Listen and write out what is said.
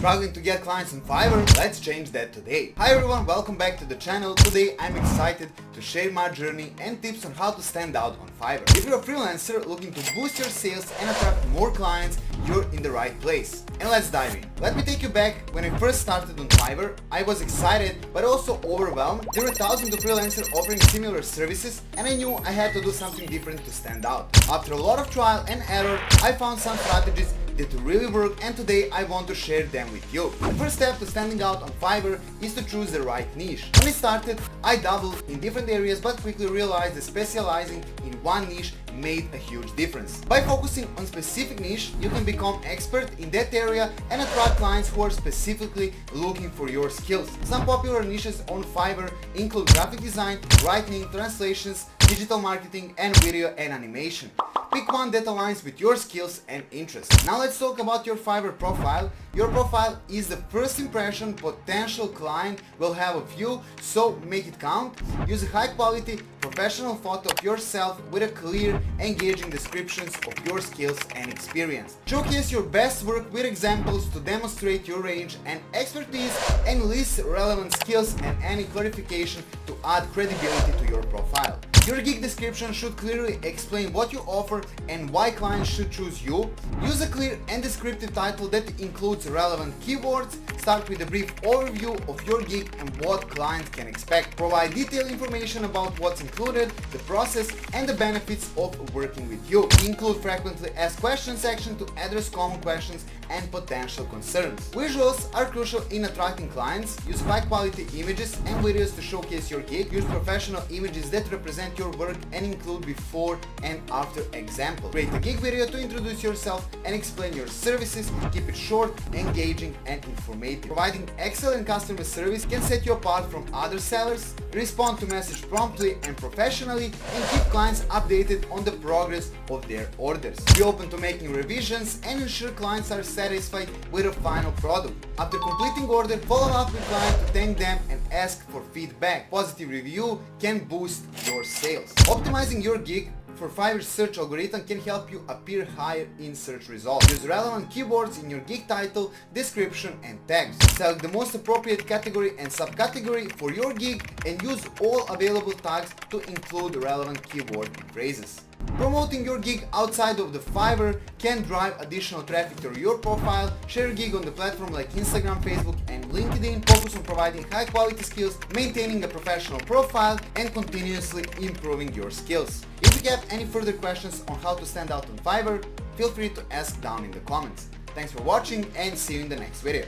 Struggling to get clients on Fiverr? Let's change that today. Hi everyone, welcome back to the channel. Today I'm excited to share my journey and tips on how to stand out on Fiverr. If you're a freelancer looking to boost your sales and attract more clients, you're in the right place. And let's dive in. Let me take you back when I first started on Fiverr. I was excited but also overwhelmed. There were thousands of freelancers offering similar services and I knew I had to do something different to stand out. After a lot of trial and error, I found some strategies that really work, and today I want to share them with you. The first step to standing out on Fiverr is to choose the right niche. When I started, I dabbled in different areas but quickly realized that specializing in one niche made a huge difference. By focusing on specific niche, you can become expert in that area and attract clients who are specifically looking for your skills. Some popular niches on Fiverr include graphic design, writing, translations, digital marketing, and video and animation. Pick one that aligns with your skills and interests. Now let's talk about your Fiverr profile. Your profile is the first impression potential client will have of you, so make it count. Use a high quality, professional photo of yourself with a clear, engaging descriptions of your skills and experience. Showcase your best work with examples to demonstrate your range and expertise, and list relevant skills and any clarification to add credibility to your profile. Your gig description should clearly explain what you offer and why clients should choose you. Use a clear and descriptive title that includes relevant keywords. Start with a brief overview of your gig and what clients can expect. Provide detailed information about what's included, the process, and the benefits of working with you. Include frequently asked questions section to address common questions and potential concerns. Visuals are crucial in attracting clients. Use high quality images and videos to showcase your gig. Use professional images that represent your work and include before and after examples. Create a gig video to introduce yourself and explain your services. Keep it short, engaging, and informative. Providing excellent customer service can set you apart from other sellers. Respond to message promptly and professionally, and keep clients updated on the progress of their orders. Be open to making revisions and ensure clients are satisfied with a final product. After completing order, follow up with client to thank them and ask for feedback. Positive review can boost your sales. Optimizing your gig for Fiverr's search algorithm can help you appear higher in search results. Use relevant keywords in your gig title, description, and tags. Select the most appropriate category and subcategory for your gig and use all available tags to include relevant keyword and phrases. Promoting your gig outside of the Fiverr can drive additional traffic to your profile. Share your gig on the platform like Instagram, Facebook, and LinkedIn. Focus on providing high quality skills, maintaining a professional profile, and continuously improving your skills. If you have any further questions on how to stand out on Fiverr, feel free to ask down in the comments. Thanks for watching and see you in the next video.